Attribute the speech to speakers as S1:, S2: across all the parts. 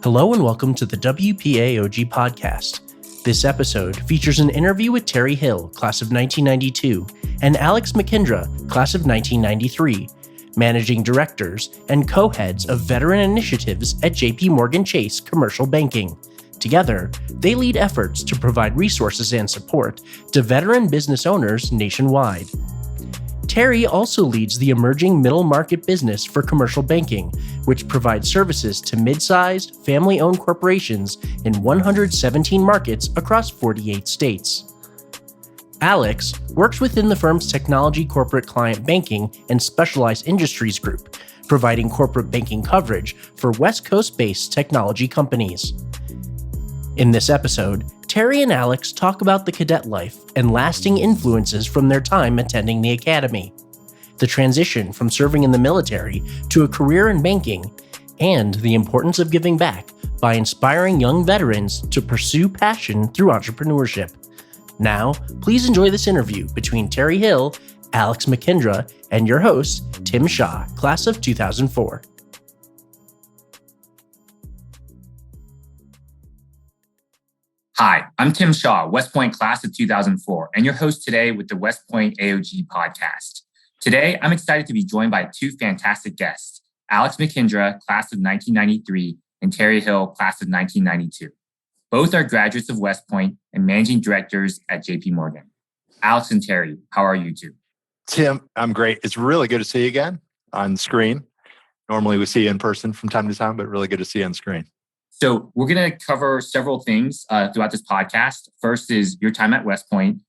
S1: Hello and welcome to the WPAOG podcast. This episode features an interview with Terry Hill, class of 1992, and Alex McKindra, class of 1993, managing directors and co-heads of veteran initiatives at JPMorgan Chase Commercial Banking. Together, they lead efforts to provide resources and support to veteran business owners nationwide. Terry also leads the emerging middle market business for commercial banking, which provides services to mid-sized, family-owned corporations in 117 markets across 48 states. Alex works within the firm's technology corporate client banking and specialized industries group, providing corporate banking coverage for West Coast-based technology companies. In this episode, Terry and Alex talk about the cadet life and lasting influences from their time attending the academy, the transition from serving in the military to a career in banking, and the importance of giving back by inspiring young veterans to pursue passion through entrepreneurship. Now, please enjoy this interview between Terry Hill, Alex McKindra, and your host, Tim Shaw, class of 2004.
S2: Hi, I'm Tim Shaw, West Point class of 2004, and your host today with the West Point AOG podcast. Today, I'm excited to be joined by two fantastic guests, Alex McKindra, class of 1993, and Terry Hill, class of 1992. Both are graduates of West Point and managing directors at JPMorgan. Alex and Terry, how are you two?
S3: Tim, I'm great. It's really good to see you again on screen. Normally we see you in person from time to time, but really good to see you on screen.
S2: So we're going to cover several things throughout this podcast. First is your time at West Point.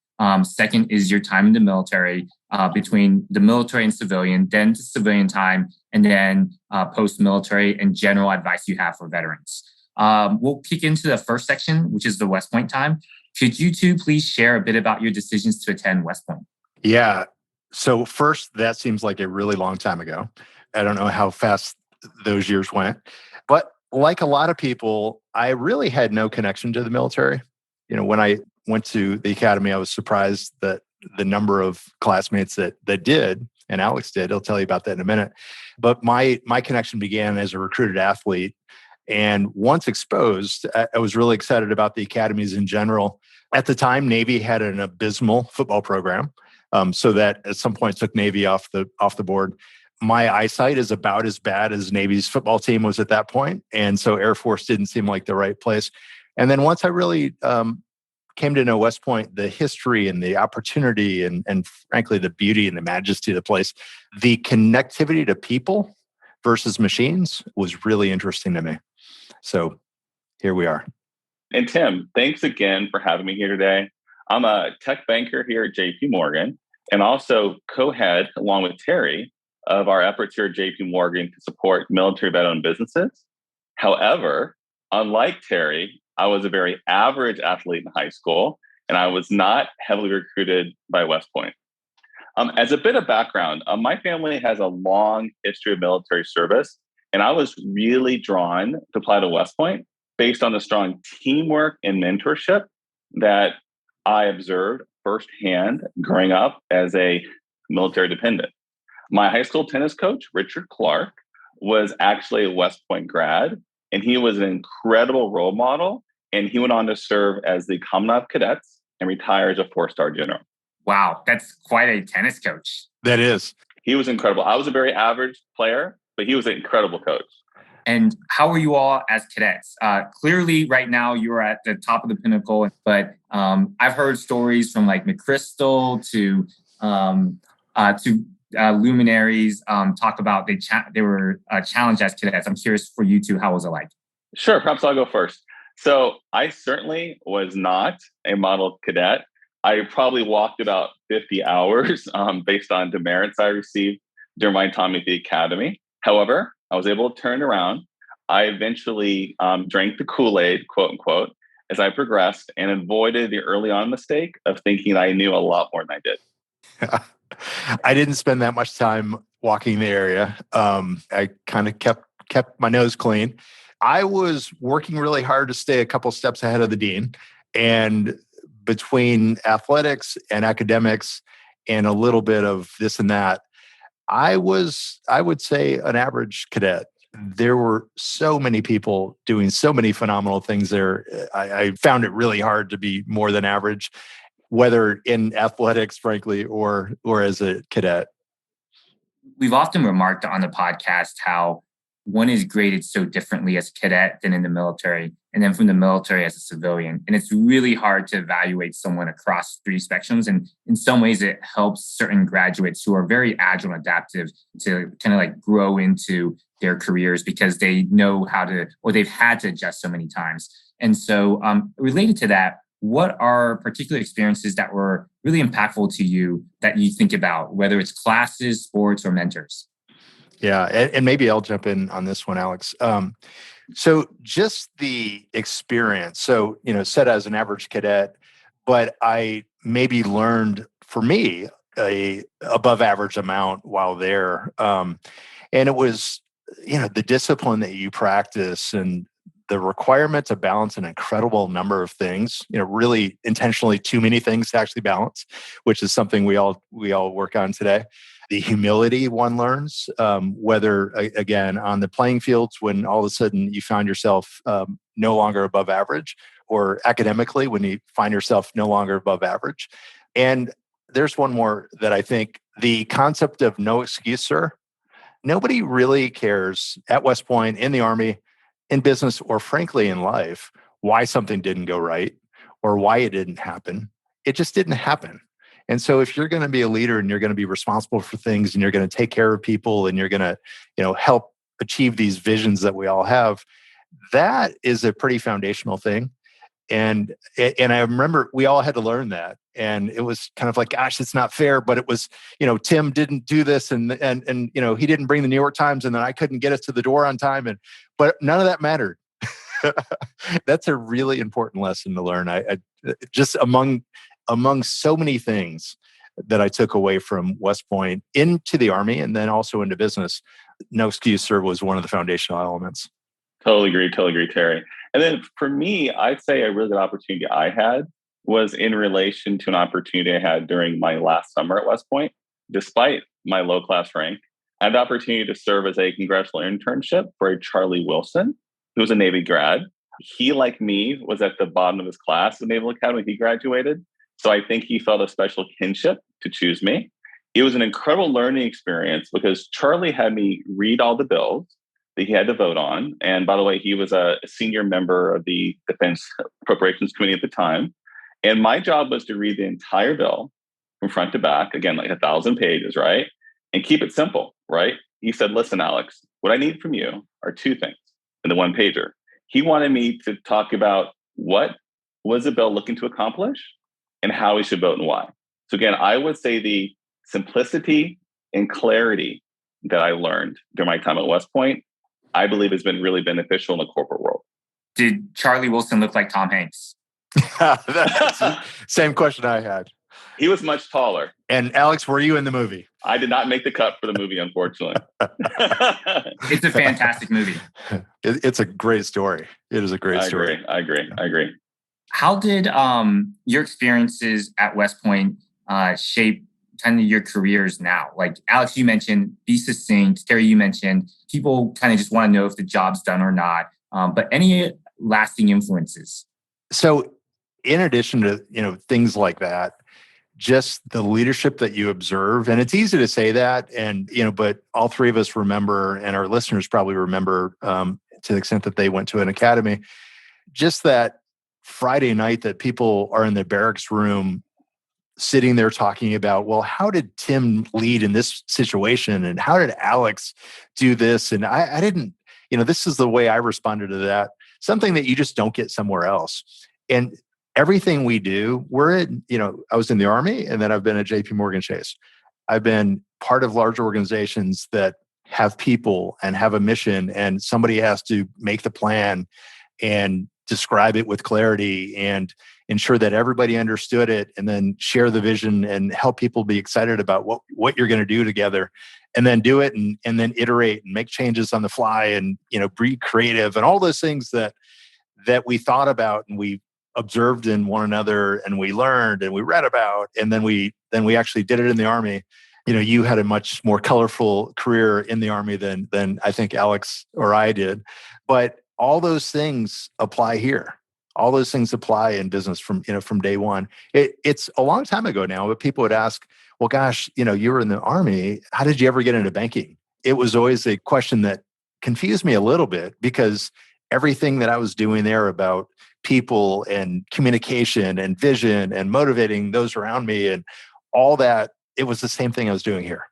S2: Second is your time in the military, between the military and civilian, then to civilian time, and then post-military and general advice you have for veterans. We'll kick into the first section, which is the West Point time. Could you two please share a bit about your decisions to attend West Point?
S3: Yeah. So first, that seems like a really long time ago. I don't know how fast those years went, but like a lot of people, I really had no connection to the military. You know, when I went to the academy, I was surprised that the number of classmates that did, and Alex did. He'll tell you about that in a minute. But my connection began as a recruited athlete. And once exposed, I was really excited about the academies in general. At the time, Navy had an abysmal football program, so that at some point took Navy off the board. My eyesight is about as bad as Navy's football team was at that point. And so Air Force didn't seem like the right place. And then once I really came to know West Point, the history and the opportunity and frankly, the beauty and the majesty of the place, the connectivity to people versus machines was really interesting to me. So here we are.
S4: And Tim, thanks again for having me here today. I'm a tech banker here at JPMorgan and also co-head, along with Terry, of our efforts here at JPMorgan to support military veteran businesses. However, unlike Terry, I was a very average athlete in high school, and I was not heavily recruited by West Point. As a bit of background, my family has a long history of military service, and I was really drawn to apply to West Point based on the strong teamwork and mentorship that I observed firsthand growing up as a military dependent. My high school tennis coach, Richard Clark, was actually a West Point grad, and he was an incredible role model. And he went on to serve as the Commandant of Cadets and retire as a 4-star general.
S2: Wow, that's quite a tennis coach.
S3: That is.
S4: He was incredible. I was a very average player, but he was an incredible coach.
S2: And how are you all as cadets? Clearly, right now, you're at the top of the pinnacle, but I've heard stories from like McChrystal to luminaries talk about they were challenged as cadets. I'm curious for you two, how was it like?
S4: Sure, perhaps I'll go first. So I certainly was not a model cadet. I probably walked about 50 hours based on demerits I received during my time at the academy. However, I was able to turn around. I eventually drank the Kool-Aid, quote unquote, as I progressed and avoided the early on mistake of thinking I knew a lot more than I did.
S3: I didn't spend that much time walking the area. I kind of kept my nose clean. I was working really hard to stay a couple steps ahead of the dean. And between athletics and academics and a little bit of this and that, I would say, an average cadet. there were so many people doing so many phenomenal things there. I found it really hard to be more than average, whether in athletics, frankly, or as a cadet.
S2: We've often remarked on the podcast how one is graded so differently as a cadet than in the military, and then from the military as a civilian. And it's really hard to evaluate someone across three spectrums. And in some ways, it helps certain graduates who are very agile and adaptive to kind of like grow into their careers because they know how to, or they've had to adjust so many times. And so related to that, what are particular experiences that were really impactful to you that you think about, whether it's classes, sports, or mentors?
S3: Yeah, and maybe I'll jump in on this one, Alex. So just the experience. So, set as an average cadet, but I maybe learned, for me, a above average amount while there. And it was, the discipline that you practice and the requirement to balance an incredible number of things, really intentionally too many things to actually balance, which is something we all work on today. The humility one learns, whether, again, on the playing fields, when all of a sudden you found yourself no longer above average, or academically, when you find yourself no longer above average. And there's one more that I think, the concept of no excuse, sir. Nobody really cares at West Point, in the Army, in business, or frankly in life, why something didn't go right or why it didn't happen. It just didn't happen. And so if you're going to be a leader and you're going to be responsible for things and you're going to take care of people and you're going to, help achieve these visions that we all have, that is a pretty foundational thing. And I remember we all had to learn that. And it was kind of like, gosh, it's not fair. But it was, Tim didn't do this and he didn't bring the New York Times, and then I couldn't get us to the door on time. But none of that mattered. That's a really important lesson to learn. I just among so many things that I took away from West Point into the Army and then also into business, no excuse, sir, was one of the foundational elements.
S4: Totally agree, Terry. And then for me, I'd say a really good opportunity I had was in relation to an opportunity I had during my last summer at West Point. Despite my low class rank, I had the opportunity to serve as a congressional internship for a Charlie Wilson, who was a Navy grad. He, like me, was at the bottom of his class at Naval Academy when he graduated. So I think he felt a special kinship to choose me. It was an incredible learning experience because Charlie had me read all the bills that he had to vote on. And by the way, he was a senior member of the Defense Appropriations Committee at the time. And my job was to read the entire bill from front to back, again, like 1,000 pages, right? And keep it simple, right? He said, listen, Alex, what I need from you are two things in the one pager. He wanted me to talk about what was the bill looking to accomplish and how we should vote and why. So again, I would say the simplicity and clarity that I learned during my time at West Point, I believe has been really beneficial in the corporate world.
S2: Did Charlie Wilson look like Tom Hanks?
S3: Same question I had.
S4: He was much taller.
S3: And Alex, were you in the movie?
S4: I did not make the cut for the movie, unfortunately.
S2: It's a fantastic movie.
S3: It's a great story. It is a great story.
S4: I agree.
S2: How did your experiences at West Point shape kind of your careers now? Like Alex, you mentioned be succinct. Terry, you mentioned people kind of just want to know if the job's done or not. But any lasting influences?
S3: So in addition to, things like that, just the leadership that you observe, and it's easy to say that, and, but all three of us remember, and our listeners probably remember to the extent that they went to an academy, just that Friday night that people are in the barracks room sitting there talking about, well, how did Tim lead in this situation? And how did Alex do this? And I didn't, this is the way I responded to that. Something that you just don't get somewhere else. And everything we do, I was in the Army and then I've been at JPMorgan Chase. I've been part of large organizations that have people and have a mission, and somebody has to make the plan and describe it with clarity and ensure that everybody understood it, and then share the vision and help people be excited about what you're going to do together, and then do it and then iterate and make changes on the fly and, be creative and all those things that we thought about and we observed in one another and we learned and we read about, and then we actually did it in the Army. You had a much more colorful career in the Army than I think Alex or I did. But all those things apply here. All those things apply in business from day one. It's a long time ago now, but people would ask, well, gosh, you were in the Army. How did you ever get into banking? It was always a question that confused me a little bit, because everything that I was doing there about people and communication and vision and motivating those around me and all that, it was the same thing I was doing here.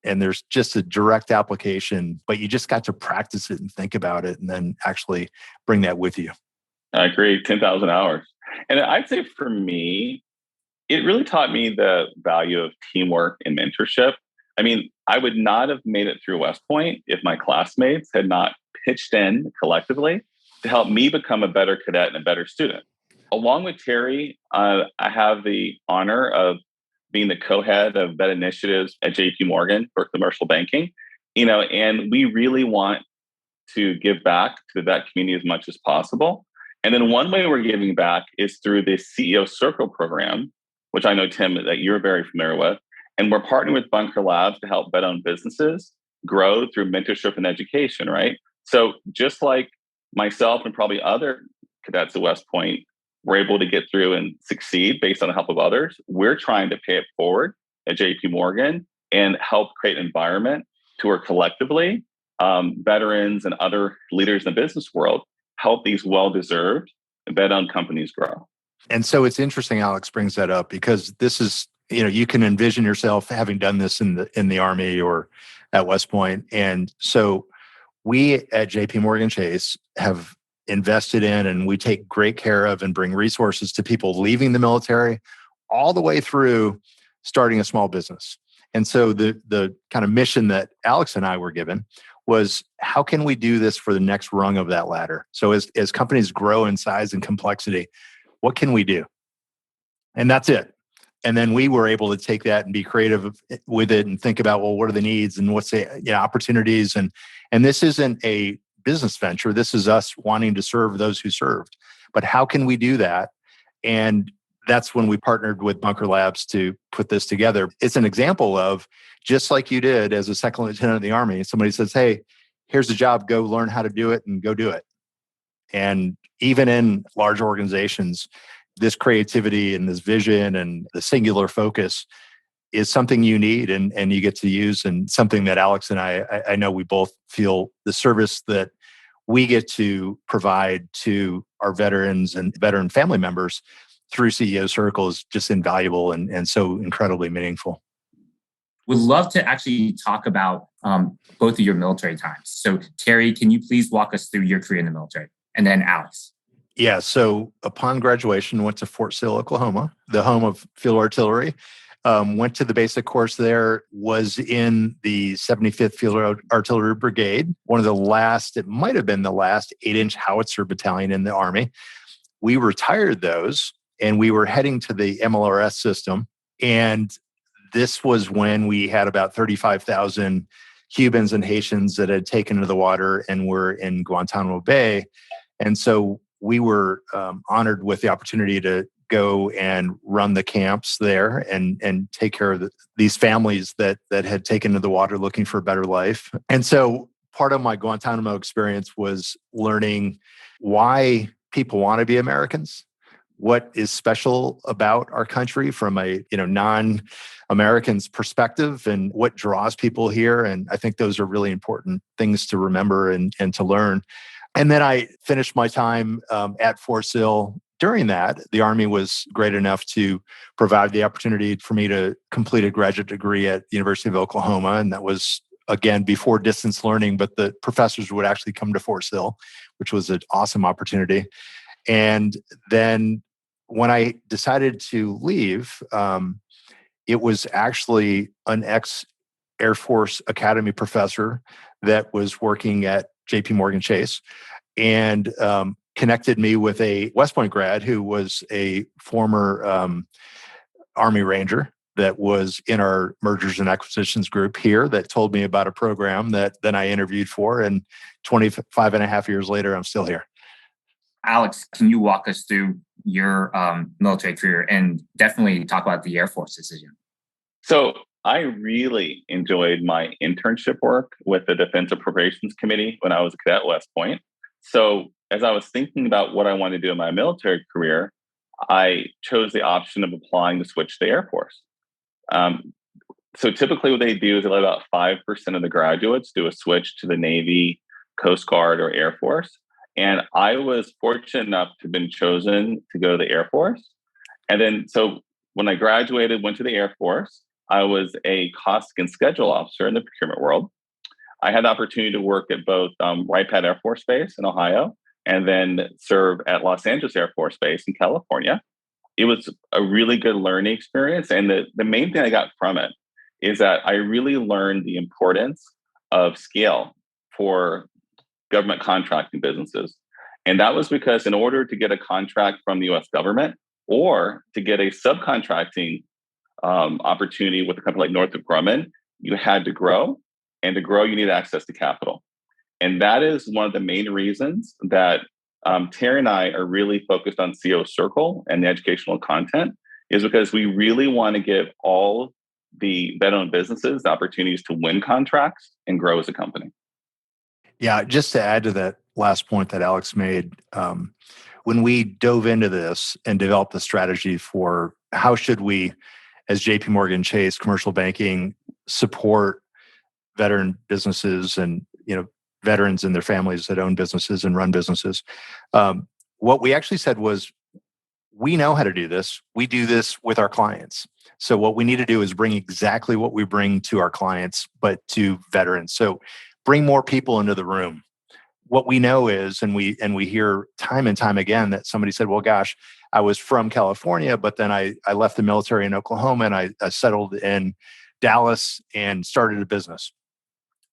S3: And there's just a direct application, but you just got to practice it and think about it and then actually bring that with you.
S4: I agree, 10,000 hours. And I'd say for me, it really taught me the value of teamwork and mentorship. I mean, I would not have made it through West Point if my classmates had not pitched in collectively to help me become a better cadet and a better student. Along with Terry, I have the honor of being the co-head of vet initiatives at JPMorgan for commercial banking, and we really want to give back to the vet community as much as possible. And then one way we're giving back is through the CEO Circle program, which I know, Tim, that you're very familiar with. And we're partnering with Bunker Labs to help vet-owned businesses grow through mentorship and education, right? So just like myself and probably other cadets at West Point were able to get through and succeed based on the help of others, we're trying to pay it forward at JPMorgan and help create an environment to where collectively veterans and other leaders in the business world help these well-deserved vet-owned companies grow.
S3: And so it's interesting Alex brings that up, because this is, you can envision yourself having done this in the Army or at West Point. And so we at JPMorgan Chase have invested in, and we take great care of and bring resources to people leaving the military all the way through starting a small business. And so the kind of mission that Alex and I were given was, how can we do this for the next rung of that ladder? So as companies grow in size and complexity, what can we do? And that's it. And then we were able to take that and be creative with it and think about, well, what are the needs and what's the opportunities? And this isn't a business venture. This is us wanting to serve those who served. But how can we do that? And that's when we partnered with Bunker Labs to put this together. It's an example of, just like you did as a second lieutenant in the Army, somebody says, hey, here's the job, go learn how to do it and go do it. And even in large organizations, this creativity and this vision and the singular focus is something you need and you get to use, and something that Alex and I know we both feel the service that we get to provide to our veterans and veteran family members through CEO Circle is just invaluable and so incredibly meaningful.
S2: Would love to actually talk about both of your military times. So Terry, can you please walk us through your career in the military? And then Alex.
S3: Yeah, so upon graduation, went to Fort Sill, Oklahoma, the home of field artillery. Went to the basic course there, was in the 75th Field Artillery Brigade, one of the last, it might have been the last 8-inch howitzer battalion in the Army. We retired those and we were heading to the MLRS system. And this was when we had about 35,000 Cubans and Haitians that had taken to the water and were in Guantanamo Bay. And so we were honored with the opportunity to go and run the camps there and take care of these families that had taken to the water looking for a better life. And so part of my Guantanamo experience was learning why people want to be Americans, what is special about our country from a non-American's perspective, and what draws people here. And I think those are really important things to remember and to learn. And then I finished my time at Fort Sill. During that, the Army was great enough to provide the opportunity for me to complete a graduate degree at the University of Oklahoma. And that was, again, before distance learning, but the professors would actually come to Fort Sill, which was an awesome opportunity. And then when I decided to leave, it was actually an ex-Air Force Academy professor that was working at JPMorgan Chase and connected me with a West Point grad who was a former Army Ranger that was in our mergers and acquisitions group here, that told me about a program that then I interviewed for. And 25 and a half years later, I'm still here.
S2: Alex, can you walk us through your military career and definitely talk about the Air Force decision?
S4: So I really enjoyed my internship work with the Defense Appropriations Committee when I was a cadet at West Point. So as I was thinking about what I wanted to do in my military career, I chose the option of applying to switch to the Air Force. So typically what they do is they let about 5% of the graduates do a switch to the Navy, Coast Guard, or Air Force. And I was fortunate enough to have been chosen to go to the Air Force. And then, so when I graduated, went to the Air Force, I was a cost and schedule officer in the procurement world. I had the opportunity to work at both Wright Pat Air Force Base in Ohio and then serve at Los Angeles Air Force Base in California. It was a really good learning experience. And the main thing I got from it is that I really learned the importance of scale for government contracting businesses. And that was because in order to get a contract from the US government or to get a subcontracting opportunity with a company like Northrop Grumman, you had to grow. And to grow, you need access to capital. And that is one of the main reasons that Terry and I are really focused on CO Circle and the educational content, is because we really want to give all the veteran businesses the opportunities to win contracts and grow as a company.
S3: Yeah, just to add to that last point that Alex made, when we dove into this and developed the strategy for how should we, as JPMorgan Chase Commercial Banking, support veteran businesses and veterans and their families that own businesses and run businesses, what we actually said was, we know how to do this. We do this with our clients. So what we need to do is bring exactly what we bring to our clients, but to veterans. So bring more people into the room. What we know is, and we hear time and time again that somebody said, well, gosh, I was from California, but then I left the military in Oklahoma and I settled in Dallas and started a business.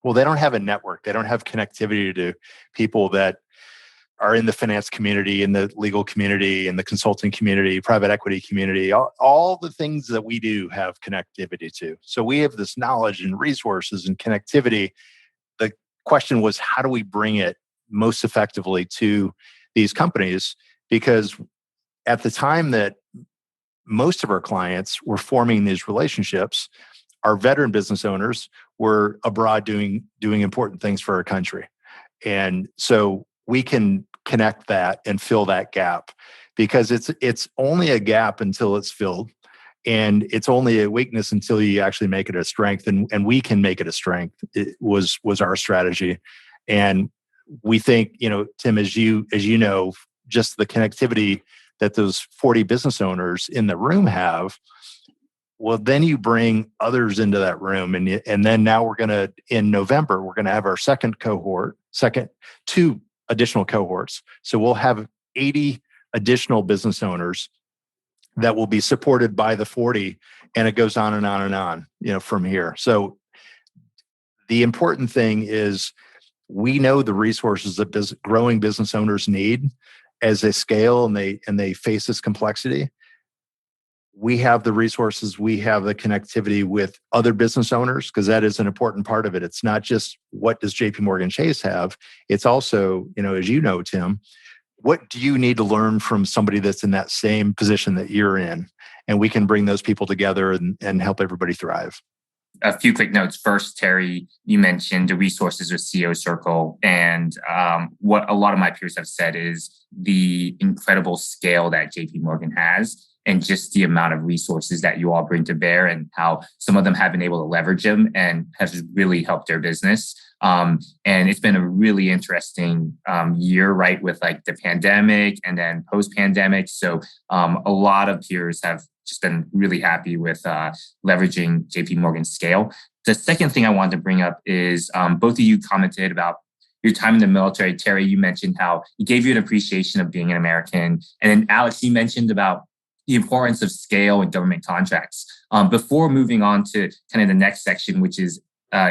S3: Well, they don't have a network. They don't have connectivity to people that are in the finance community, in the legal community, in the consulting community, private equity community. All the things that we do have connectivity to. So we have this knowledge and resources and connectivity. The question was, how do we bring it most effectively to these companies? Because at the time that most of our clients were forming these relationships, our veteran business owners were abroad doing important things for our country. And so we can connect that and fill that gap, because it's only a gap until it's filled. And it's only a weakness until you actually make it a strength. And we can make it a strength. It was our strategy. And we think, Tim, as you know, just the connectivity that those 40 business owners in the room have, well, then you bring others into that room. And then now in November, we're going to have our two additional cohorts. So we'll have 80 additional business owners that will be supported by the 40, and it goes on and on and on, from here. So the important thing is, we know the resources that growing business owners need as they scale and they face this complexity. We have the resources, we have the connectivity with other business owners, because that is an important part of it. It's not just what does JPMorgan Chase have, it's also, as you know, Tim, what do you need to learn from somebody that's in that same position that you're in? And we can bring those people together and help everybody thrive.
S2: A few quick notes. First, Terry, you mentioned the resources with CO Circle. And what a lot of my peers have said is the incredible scale that JPMorgan has, and just the amount of resources that you all bring to bear, and how some of them have been able to leverage them and has really helped their business. And it's been a really interesting year, right, with like the pandemic and then post-pandemic. So a lot of peers have just been really happy with leveraging JPMorgan's scale. The second thing I wanted to bring up is both of you commented about your time in the military. Terry, you mentioned how it gave you an appreciation of being an American. And then Alex, you mentioned about the importance of scale and government contracts. Before moving on to kind of the next section, which is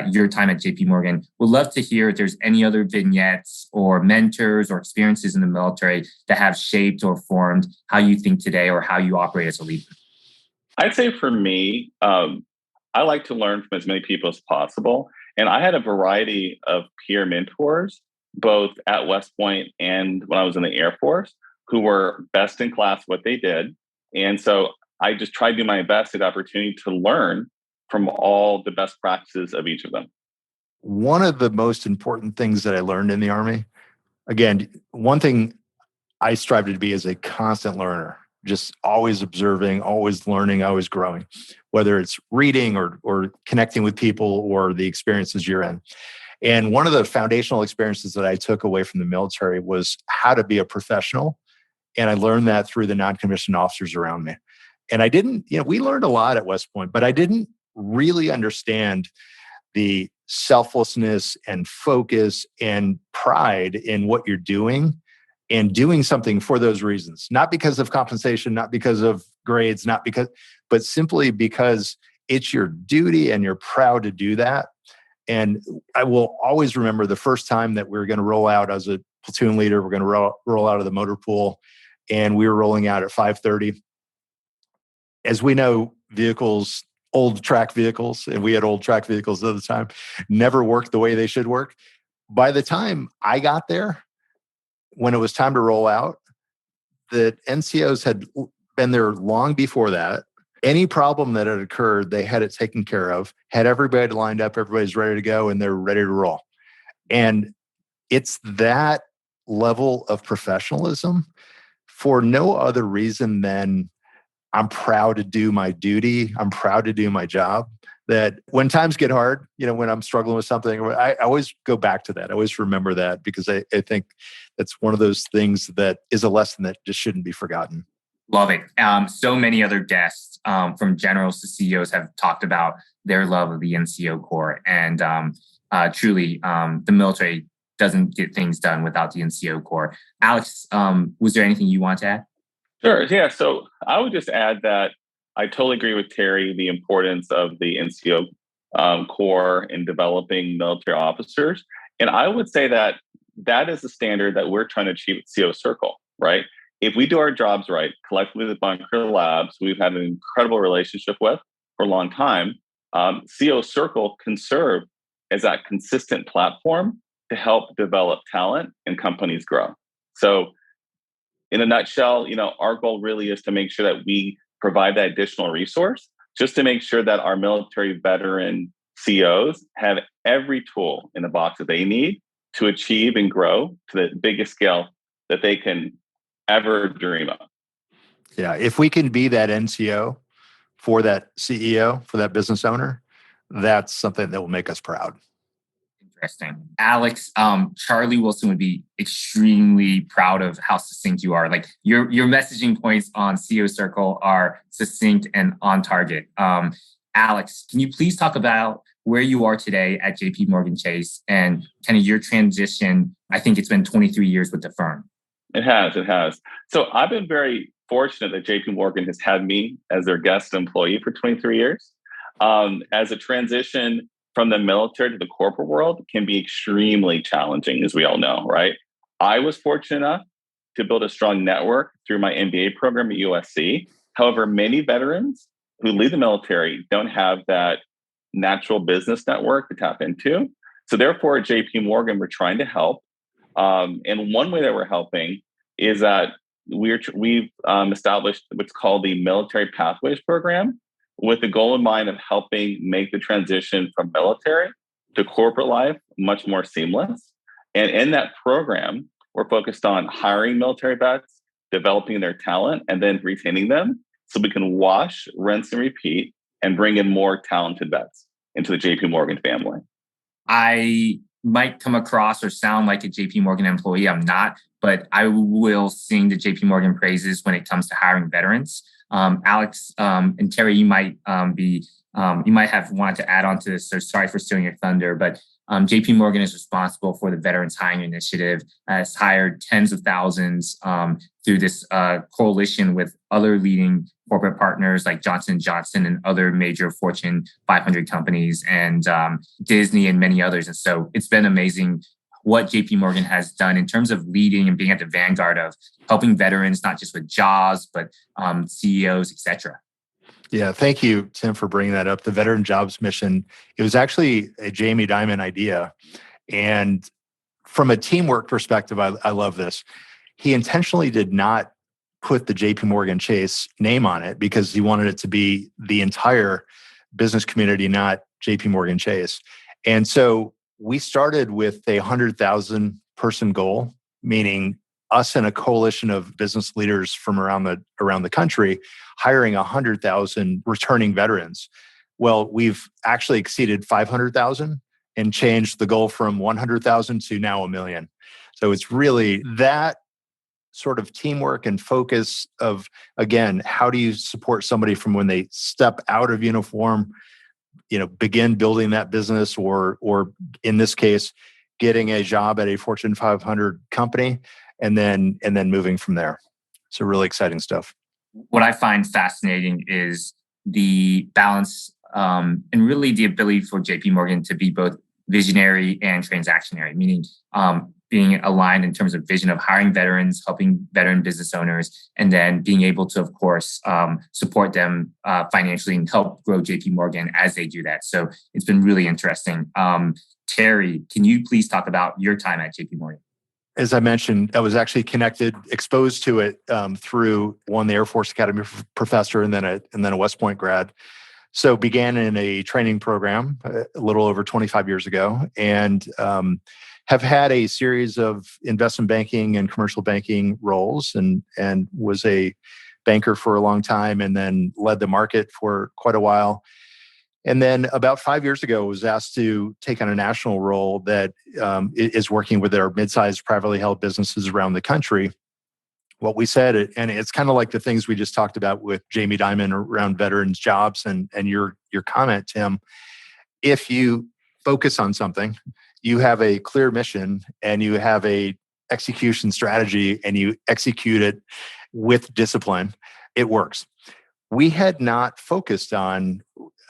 S2: your time at JPMorgan, would love to hear if there's any other vignettes or mentors or experiences in the military that have shaped or formed how you think today or how you operate as a leader.
S4: I'd say for me, I like to learn from as many people as possible. And I had a variety of peer mentors, both at West Point and when I was in the Air Force, who were best in class what they did. And so I just tried to do my best at the opportunity to learn from all the best practices of each of them.
S3: One of the most important things that I learned in the Army, again, one thing I strive to be is a constant learner, just always observing, always learning, always growing, whether it's reading or connecting with people or the experiences you're in. And one of the foundational experiences that I took away from the military was how to be a professional. And I learned that through the non-commissioned officers around me. And I didn't, we learned a lot at West Point, but I didn't really understand the selflessness and focus and pride in what you're doing and doing something for those reasons, not because of compensation, not because of grades, but simply because it's your duty and you're proud to do that. And I will always remember the first time that we were going to roll out as a platoon leader. We're going to roll out of the motor pool, and we were rolling out at 5:30. As we know, vehicles, old track vehicles, and we had old track vehicles at the time, never worked the way they should work. By the time I got there, when it was time to roll out, the NCOs had been there long before that. Any problem that had occurred, they had it taken care of, had everybody lined up, everybody's ready to go, and they're ready to roll. And it's that level of professionalism for no other reason than I'm proud to do my duty. I'm proud to do my job. That when times get hard, when I'm struggling with something, I always go back to that. I always remember that because I think that's one of those things that is a lesson that just shouldn't be forgotten.
S2: Love it. So many other guests from generals to CEOs have talked about their love of the NCO Corps. And truly, the military doesn't get things done without the NCO Corps. Alex, was there anything you want to add?
S4: Sure. Yeah. So I would just add that I totally agree with Terry, the importance of the NCO Corps in developing military officers. And I would say that is the standard that we're trying to achieve at CO Circle, right? If we do our jobs right, collectively with Bunker Labs, we've had an incredible relationship with for a long time. CO Circle can serve as that consistent platform to help develop talent and companies grow. So in a nutshell, our goal really is to make sure that we provide that additional resource just to make sure that our military veteran COs have every tool in the box that they need to achieve and grow to the biggest scale that they can ever dream of.
S3: Yeah, if we can be that NCO for that CEO, for that business owner, that's something that will make us proud.
S2: Interesting. Alex, Charlie Wilson would be extremely proud of how succinct you are. Like your messaging points on CO Circle are succinct and on target. Alex, can you please talk about where you are today at JPMorgan Chase and kind of your transition? I think it's been 23 years with the firm.
S4: It has. So I've been very fortunate that JPMorgan has had me as their guest employee for 23 years. As a transition from the military to the corporate world can be extremely challenging, as we all know, right? I was fortunate enough to build a strong network through my MBA program at USC. However, many veterans who leave the military don't have that natural business network to tap into. So therefore, at JPMorgan, we're trying to help. And one way that we're helping is that we've established what's called the Military Pathways Program, with the goal in mind of helping make the transition from military to corporate life much more seamless. And in that program, we're focused on hiring military vets, developing their talent, and then retaining them so we can wash, rinse, and repeat and bring in more talented vets into the JPMorgan family.
S2: I might come across or sound like a JPMorgan employee. I'm not, but I will sing the JPMorgan praises when it comes to hiring veterans. Alex and Terry, you might have wanted to add on to this. So sorry for stealing your thunder, but JPMorgan is responsible for the Veterans Hiring Initiative. Has hired tens of thousands through this coalition with other leading corporate partners like Johnson & Johnson and other major Fortune 500 companies and Disney and many others. And so it's been amazing what JPMorgan has done in terms of leading and being at the vanguard of helping veterans, not just with jobs, but CEOs, et cetera.
S3: Yeah, thank you, Tim, for bringing that up. The Veteran Jobs Mission, it was actually a Jamie Dimon idea. And from a teamwork perspective, I love this. He intentionally did not put the JPMorgan Chase name on it because he wanted it to be the entire business community, not JPMorgan Chase. And so we started with a 100,000 person goal, meaning us and a coalition of business leaders from around the country hiring 100,000 returning veterans. Well, we've actually exceeded 500,000 and changed the goal from 100,000 to now 1 million. So it's really that sort of teamwork and focus of, again, how do you support somebody from when they step out of uniform, begin building that business, or in this case, getting a job at a Fortune 500 company, and then moving from there. So really exciting stuff.
S2: What I find fascinating is the balance and really the ability for JPMorgan to be both visionary and transactionary, meaning being aligned in terms of vision of hiring veterans, helping veteran business owners, and then being able to, of course, support them financially and help grow JPMorgan as they do that. So it's been really interesting. Terry, can you please talk about your time at JPMorgan?
S3: As I mentioned, I was actually exposed to it through the Air Force Academy professor and then a West Point grad. So began in a training program a little over 25 years ago, and have had a series of investment banking and commercial banking roles, and was a banker for a long time, and then led the market for quite a while. And then about 5 years ago, was asked to take on a national role that is working with our mid-sized privately held businesses around the country. What we said, and it's kind of like the things we just talked about with Jamie Dimon around veterans jobs and your comment, Tim. If you focus on something, you have a clear mission and you have a execution strategy and you execute it with discipline, it works. We had not focused on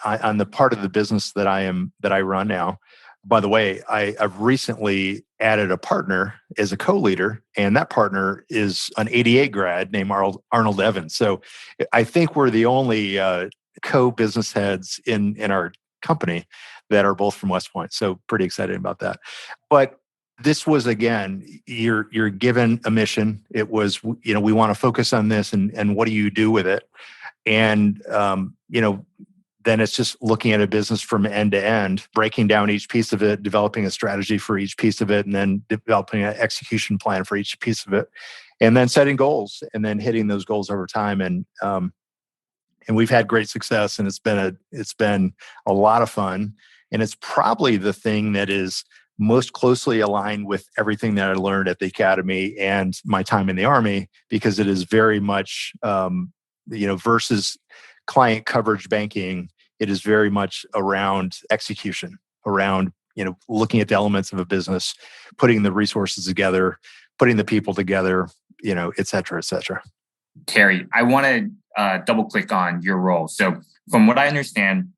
S3: the part of the business that I run now. By the way, I've recently added a partner as a co-leader, and that partner is an 88 grad named Arnold Evans. So I think we're the only co-business heads in our company that are both from West Point. So pretty excited about that. But this was, again, you're given a mission. It was, we want to focus on this, and what do you do with it? And, then it's just looking at a business from end to end, breaking down each piece of it, developing a strategy for each piece of it, and then developing an execution plan for each piece of it, and then setting goals and then hitting those goals over time. And we've had great success, and it's been a lot of fun. And it's probably the thing that is most closely aligned with everything that I learned at the academy and my time in the Army, because it is very much, versus client coverage banking, it is very much around execution, around, looking at the elements of a business, putting the resources together, putting the people together, et cetera, et cetera.
S2: Terry, I want to double click on your role. So from what I understand,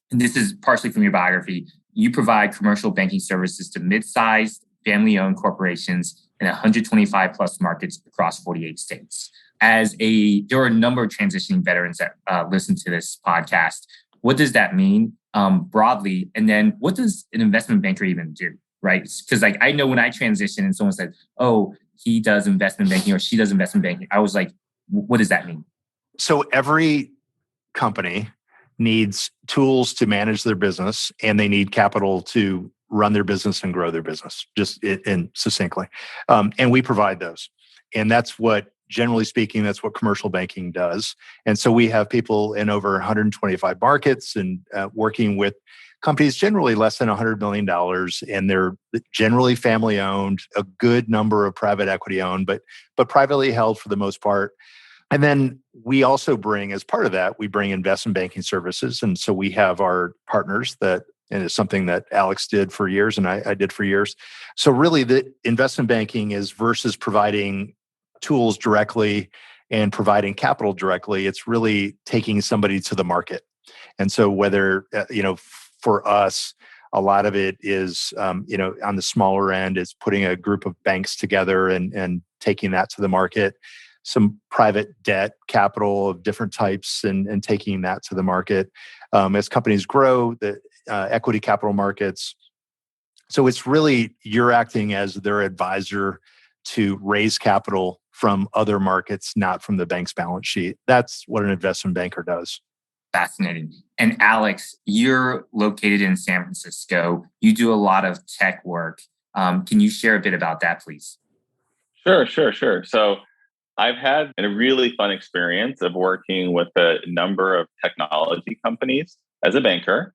S2: and this is partially from your biography, you provide commercial banking services to mid-sized, family-owned corporations in 125 plus markets across 48 states. There are a number of transitioning veterans that listen to this podcast. What does that mean broadly? And then what does an investment banker even do, right? Because I know when I transitioned and someone said, oh, he does investment banking or she does investment banking, I was like, what does that mean? So
S3: every company needs tools to manage their business, and they need capital to run their business and grow their business, and succinctly. And we provide those. And that's what, generally speaking, that's what commercial banking does. And so we have people in over 125 markets and working with companies generally less than $100 million, and they're generally family owned, a good number of private equity owned, but privately held for the most part. And then we also bring, as part of that, we bring investment banking services. And so we have our partners and it's something that Alex did for years and I did for years. So really the investment banking is versus providing tools directly and providing capital directly, it's really taking somebody to the market. And so whether, for us, a lot of it is, on the smaller end, it's putting a group of banks together and taking that to the market. Some private debt capital of different types and taking that to the market. As companies grow, the equity capital markets. So it's really, you're acting as their advisor to raise capital from other markets, not from the bank's balance sheet. That's what an investment banker does.
S2: Fascinating. And Alex, you're located in San Francisco. You do a lot of tech work. Can you share a bit about that, please?
S4: Sure. So I've had a really fun experience of working with a number of technology companies as a banker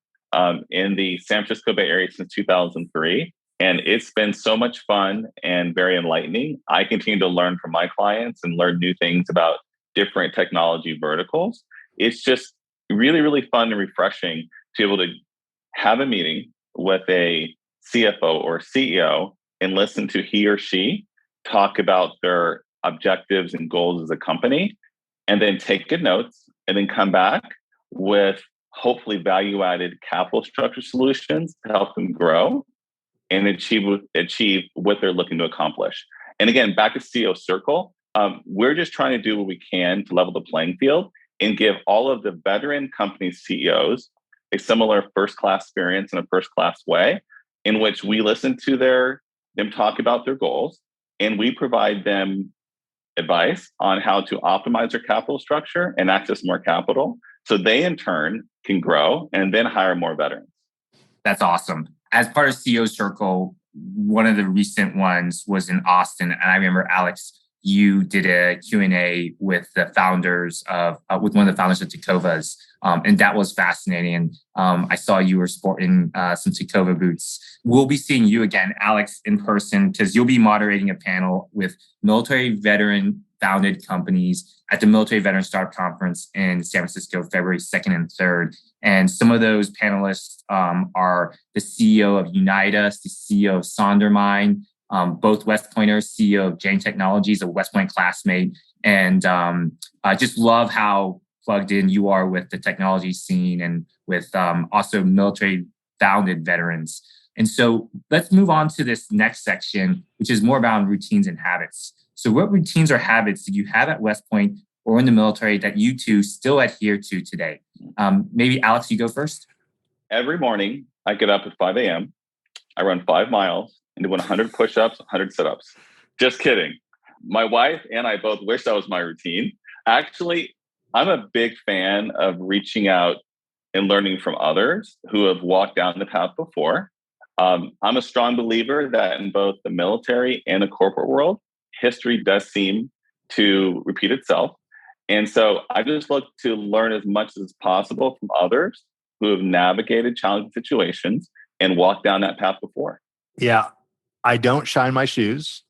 S4: in the San Francisco Bay Area since 2003. And it's been so much fun and very enlightening. I continue to learn from my clients and learn new things about different technology verticals. It's just really, really fun and refreshing to be able to have a meeting with a CFO or CEO and listen to he or she talk about their objectives and goals as a company, and then take good notes and then come back with hopefully value-added capital structure solutions to help them grow and achieve what they're looking to accomplish. And again, back to CEO Circle, we're just trying to do what we can to level the playing field and give all of the veteran company CEOs a similar first-class experience in a first-class way, in which we listen to them talk about their goals, and we provide them advice on how to optimize their capital structure and access more capital, so they in turn can grow and then hire more veterans.
S2: That's awesome. As part of CEO Circle, one of the recent ones was in Austin, and I remember, Alex, you did a Q&A with the founders with one of the founders of Tecovas, and that was fascinating. And I saw you were sporting some Tecova boots. We'll be seeing you again, Alex, in person, because you'll be moderating a panel with military veteran founded companies at the Military Veteran Startup Conference in San Francisco, February 2nd and 3rd. And some of those panelists are the CEO of Unitas, the CEO of Sondermine, both West Pointers, CEO of Jane Technologies, a West Point classmate. And I just love how plugged in you are with the technology scene and with also military founded veterans. And so let's move on to this next section, which is more about routines and habits. So what routines or habits did you have at West Point or in the military that you two still adhere to today? Maybe Alex, you go first.
S4: Every morning, I get up at 5 a.m. I run 5 miles and do 100 push-ups, 100 sit-ups. Just kidding. My wife and I both wish that was my routine. Actually, I'm a big fan of reaching out and learning from others who have walked down the path before. I'm a strong believer that in both the military and the corporate world, history does seem to repeat itself. And so I just look to learn as much as possible from others who have navigated challenging situations and walked down that path before.
S3: Yeah, I don't shine my shoes.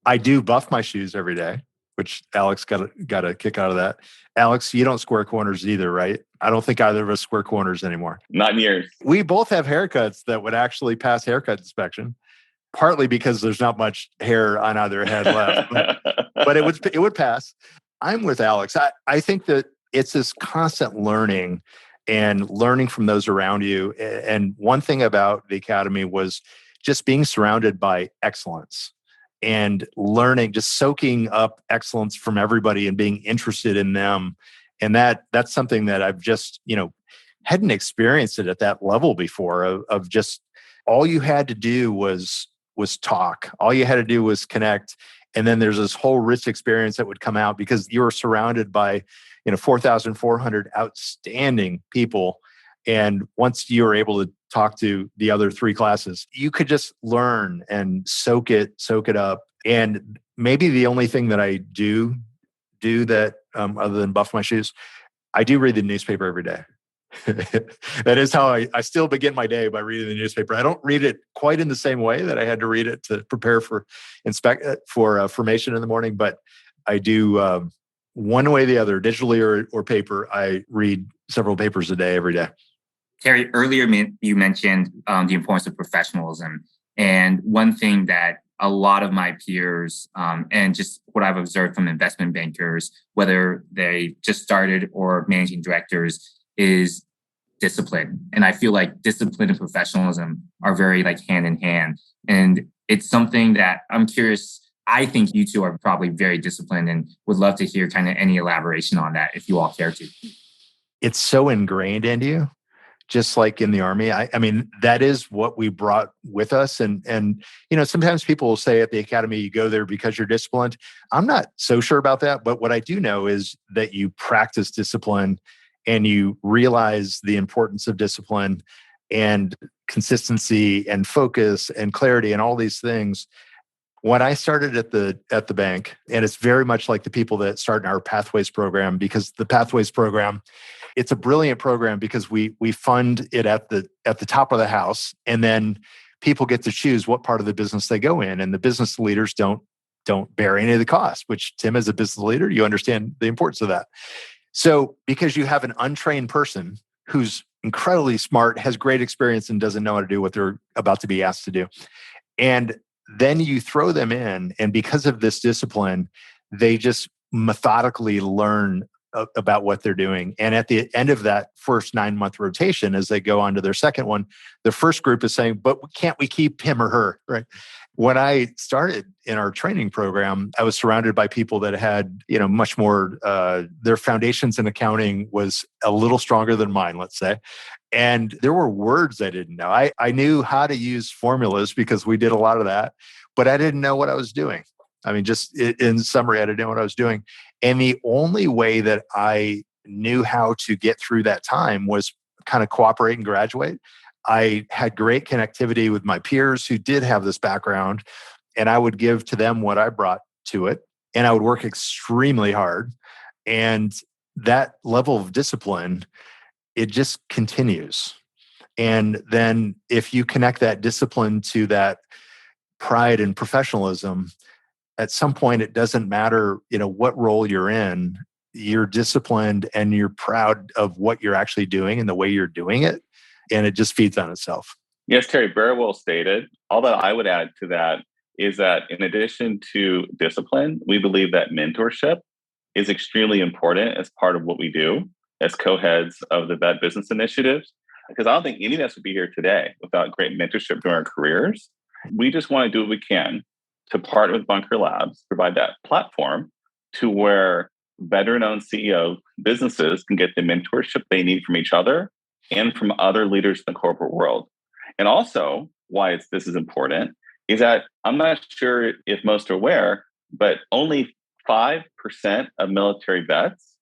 S3: I do buff my shoes every day, which Alex got a kick out of that. Alex, you don't square corners either, right? I don't think either of us square corners anymore.
S4: Not in years.
S3: We both have haircuts that would actually pass haircut inspection, partly because there's not much hair on either head left, but it would pass. I'm with Alex. I think that it's this constant learning and learning from those around you. And one thing about the Academy was just being surrounded by excellence and learning, just soaking up excellence from everybody and being interested in them. And that's something that I've just, hadn't experienced it at that level before of just all you had to do was talk. All you had to do was connect. And then there's this whole rich experience that would come out because you were surrounded by, 4,400 outstanding people. And once you were able to talk to the other 3 classes, you could just learn and soak it up. And maybe the only thing that I do that other than buff my shoes, I do read the newspaper every day. That is how I still begin my day, by reading the newspaper. I don't read it quite in the same way that I had to read it to prepare for formation in the morning, but I do one way or the other, digitally or paper. I read several papers a day every day.
S2: Terry, earlier you mentioned the importance of professionalism. And one thing that a lot of my peers and just what I've observed from investment bankers, whether they just started or managing directors, is discipline. And I feel like discipline and professionalism are very hand in hand. And it's something that I'm curious. I think you two are probably very disciplined and would love to hear kind of any elaboration on that if you all care to.
S3: It's so ingrained in you, just like in the Army. I mean, that is what we brought with us. And sometimes people will say at the Academy, you go there because you're disciplined. I'm not so sure about that. But what I do know is that you practice discipline and you realize the importance of discipline and consistency and focus and clarity and all these things. When I started at the bank, and it's very much like the people that start in our Pathways program, because the Pathways program, it's a brilliant program because we fund it at the top of the house, and then people get to choose what part of the business they go in, and the business leaders don't bear any of the costs. Which, Tim, as a business leader, you understand the importance of that. So, because you have an untrained person who's incredibly smart, has great experience, and doesn't know how to do what they're about to be asked to do, and then you throw them in, and because of this discipline, they just methodically learn about what they're doing. And at the end of that first 9-month rotation, as they go on to their second one, the first group is saying, but can't we keep him or her, right? When I started in our training program, I was surrounded by people that had, much more, their foundations in accounting was a little stronger than mine, let's say. And there were words I didn't know. I knew how to use formulas because we did a lot of that, but I didn't know what I was doing. I mean, just in summary, I didn't know what I was doing. And the only way that I knew how to get through that time was kind of cooperate and graduate. I had great connectivity with my peers who did have this background, and I would give to them what I brought to it. And I would work extremely hard. And that level of discipline, it just continues. And then if you connect that discipline to that pride and professionalism, at some point, it doesn't matter, what role you're in, you're disciplined and you're proud of what you're actually doing and the way you're doing it. And it just feeds on itself.
S4: Yes, Terry, very well stated. All that I would add to that is that in addition to discipline, we believe that mentorship is extremely important as part of what we do as co-heads of the Vet Business Initiatives. Because I don't think any of us would be here today without great mentorship during our careers. We just want to do what we can to partner with Bunker Labs, provide that platform to where veteran-owned CEO businesses can get the mentorship they need from each other and from other leaders in the corporate world. And also, why this is important is that I'm not sure if most are aware, but only 5% of military vets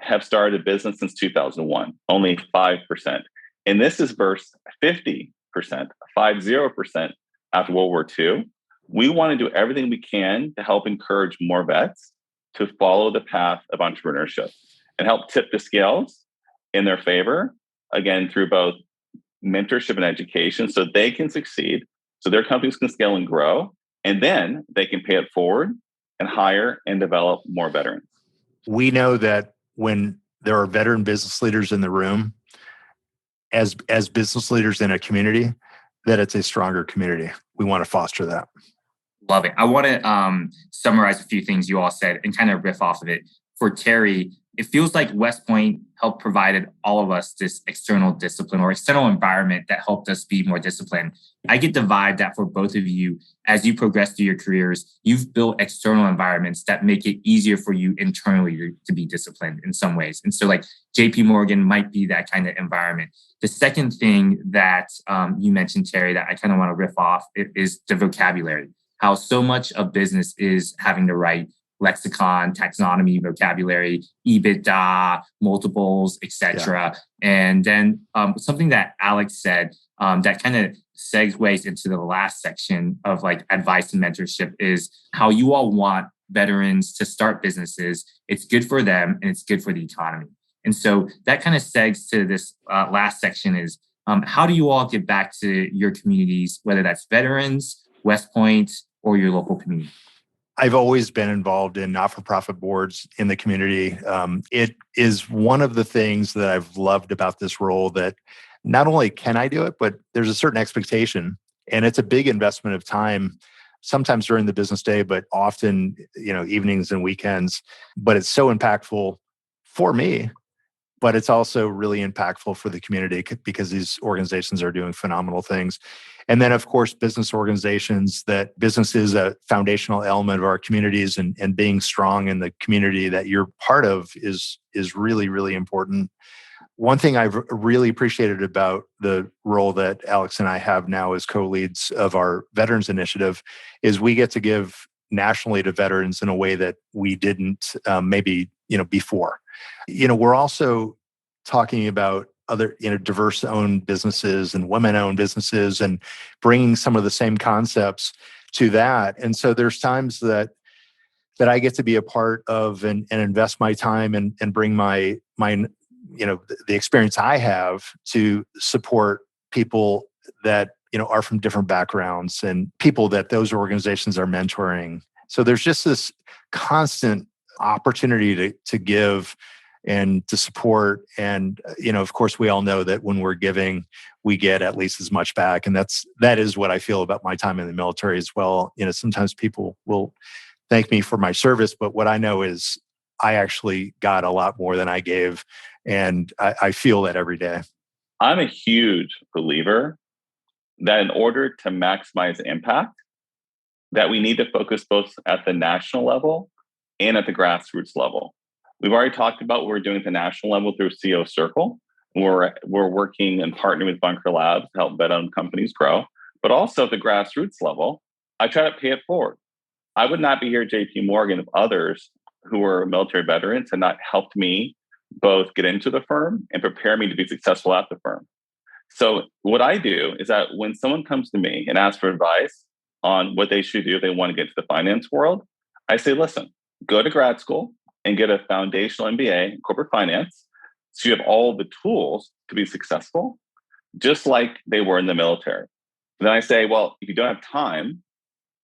S4: have started a business since 2001. Only 5%. And this is versus 50%, 50% after World War II. We want to do everything we can to help encourage more vets to follow the path of entrepreneurship and help tip the scales in their favor, again, through both mentorship and education so they can succeed, so their companies can scale and grow, and then they can pay it forward and hire and develop more veterans.
S3: We know that when there are veteran business leaders in the room, as business leaders in a community, that it's a stronger community. We want to foster that.
S2: Love it. I want to summarize a few things you all said and kind of riff off of it. For Terry, it feels like West Point helped provided all of us this external discipline or external environment that helped us be more disciplined. I get the vibe that for both of you, as you progress through your careers, you've built external environments that make it easier for you internally to be disciplined in some ways. And so like JPMorgan might be that kind of environment. The second thing that you mentioned, Terry, that I kind of want to riff off is the vocabulary. How so much of business is having the right lexicon, taxonomy, vocabulary, EBITDA, multiples, etc. Yeah. And then something that Alex said that kind of segues into the last section of like advice and mentorship is how you all want veterans to start businesses. It's good for them and it's good for the economy. And so that kind of segues to this last section is how do you all get back to your communities, whether that's veterans, West Point, or your local community?
S3: I've always been involved in not-for-profit boards in the community. It is one of the things that I've loved about this role, that not only can I do it, but there's a certain expectation, and it's a big investment of time, sometimes during the business day, but often, evenings and weekends. But it's so impactful for me, but it's also really impactful for the community because these organizations are doing phenomenal things. And then, of course, business organizations, that business is a foundational element of our communities, and being strong in the community that you're part of is really, really important. One thing I've really appreciated about the role that Alex and I have now as co-leads of our Veterans Initiative is we get to give nationally to veterans in a way that we didn't maybe before. We're also talking about other, diverse owned businesses and women owned businesses and bringing some of the same concepts to that. And so there's times that I get to be a part of and invest my time and bring my the experience I have to support people that are from different backgrounds and people that those organizations are mentoring. So there's just this constant opportunity to give and to support. And of course, we all know that when we're giving, we get at least as much back. And that is what I feel about my time in the military as well. Sometimes people will thank me for my service, but what I know is I actually got a lot more than I gave. And I feel that every day.
S4: I'm a huge believer that in order to maximize impact, that we need to focus both at the national level and at the grassroots level. We've already talked about what we're doing at the national level through CO Circle. We're working and partnering with Bunker Labs to help vet-owned companies grow. But also at the grassroots level, I try to pay it forward. I would not be here at JPMorgan if others who were military veterans had not helped me both get into the firm and prepare me to be successful at the firm. So what I do is that when someone comes to me and asks for advice on what they should do if they want to get to the finance world, I say, listen, go to grad school and get a foundational MBA in corporate finance so you have all the tools to be successful, just like they were in the military. And then I say, well, if you don't have time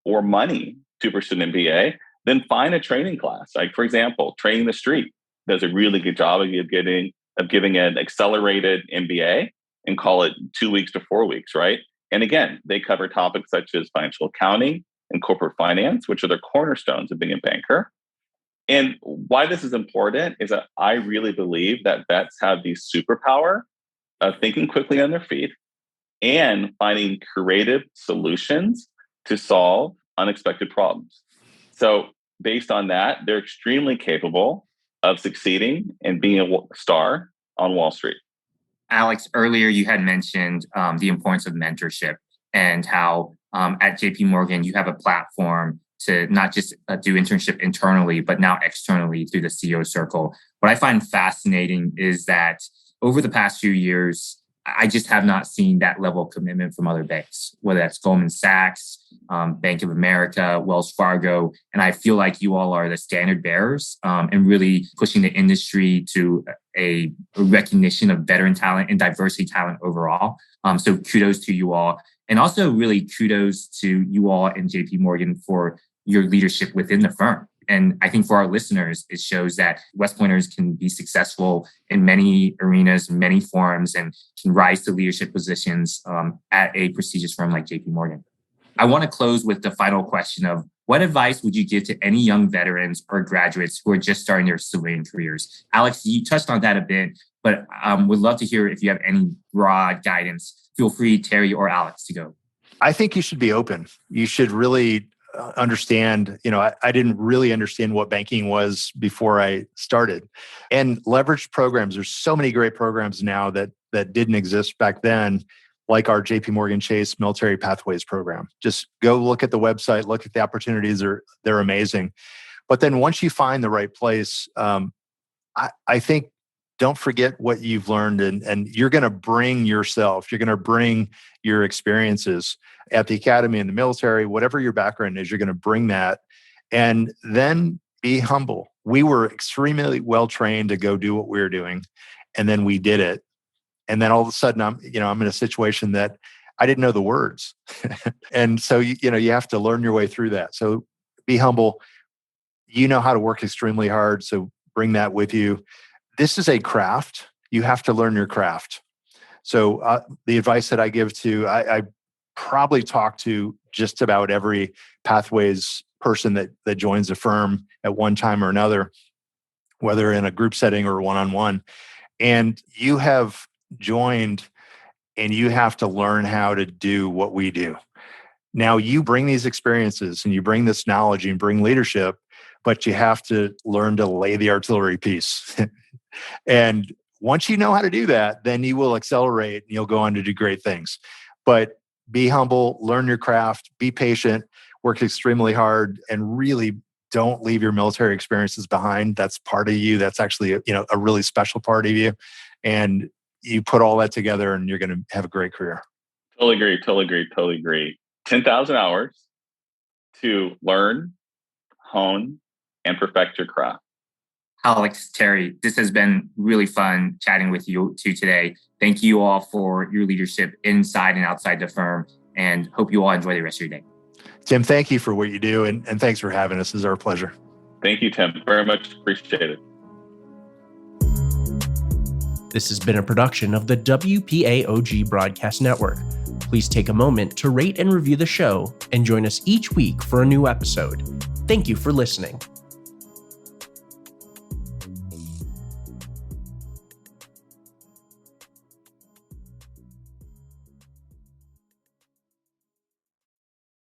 S4: or money to pursue an MBA, then find a training class. Like, for example, Training the Street does a really good job of giving an accelerated MBA and call it 2 weeks to 4 weeks, right? And again, they cover topics such as financial accounting and corporate finance, which are the cornerstones of being a banker. And why this is important is that I really believe that vets have the superpower of thinking quickly on their feet and finding creative solutions to solve unexpected problems. So based on that, they're extremely capable of succeeding and being a star on Wall Street.
S2: Alex, earlier you had mentioned the importance of mentorship and how at JPMorgan you have a platform to not just do internship internally, but now externally through the CEO Circle. What I find fascinating is that over the past few years, I just have not seen that level of commitment from other banks, whether that's Goldman Sachs, Bank of America, Wells Fargo. And I feel like you all are the standard bearers and really pushing the industry to a recognition of veteran talent and diversity talent overall. So kudos to you all. And also really kudos to you all and JPMorgan for your leadership within the firm. And I think for our listeners, it shows that West Pointers can be successful in many arenas, many forums, and can rise to leadership positions at a prestigious firm like JPMorgan. I want to close with the final question of what advice would you give to any young veterans or graduates who are just starting their civilian careers? Alex, you touched on that a bit, but would love to hear if you have any broad guidance. Feel free, Terry or Alex, to go.
S3: I think you should be open. You should really understand, I didn't really understand what banking was before I started. And leveraged programs, there's so many great programs now that didn't exist back then, like our JPMorgan Chase Military Pathways program. Just go look at the website, look at the opportunities, they're amazing. But then once you find the right place, I think don't forget what you've learned and you're going to bring yourself, you're going to bring your experiences at the academy and the military, whatever your background is, you're going to bring that and then be humble. We were extremely well trained to go do what we were doing. And then we did it. And then all of a sudden I'm in a situation that I didn't know the words. And so, you have to learn your way through that. So be humble. You know how to work extremely hard. So bring that with you. This is a craft. You have to learn your craft. So the advice that I give to, I probably talk to just about every Pathways person that joins a firm at one time or another, whether in a group setting or one-on-one. And you have joined and you have to learn how to do what we do. Now you bring these experiences and you bring this knowledge and bring leadership, but you have to learn to lay the artillery piece. And once you know how to do that, then you will accelerate and you'll go on to do great things. But be humble, learn your craft, be patient, work extremely hard, and really don't leave your military experiences behind. That's part of you. That's actually a really special part of you. and you put all that together and you're going to have a great career.
S4: Totally agree. 10,000 hours to learn, hone, and perfect your craft.
S2: Alex, Terry, this has been really fun chatting with you two today. Thank you all for your leadership inside and outside the firm, and hope you all enjoy the rest of your day.
S3: Tim, thank you for what you do, and thanks for having us. It's our pleasure.
S4: Thank you, Tim. Very much appreciate it.
S1: This has been a production of the WPAOG Broadcast Network. Please take a moment to rate and review the show and join us each week for a new episode. Thank you for listening.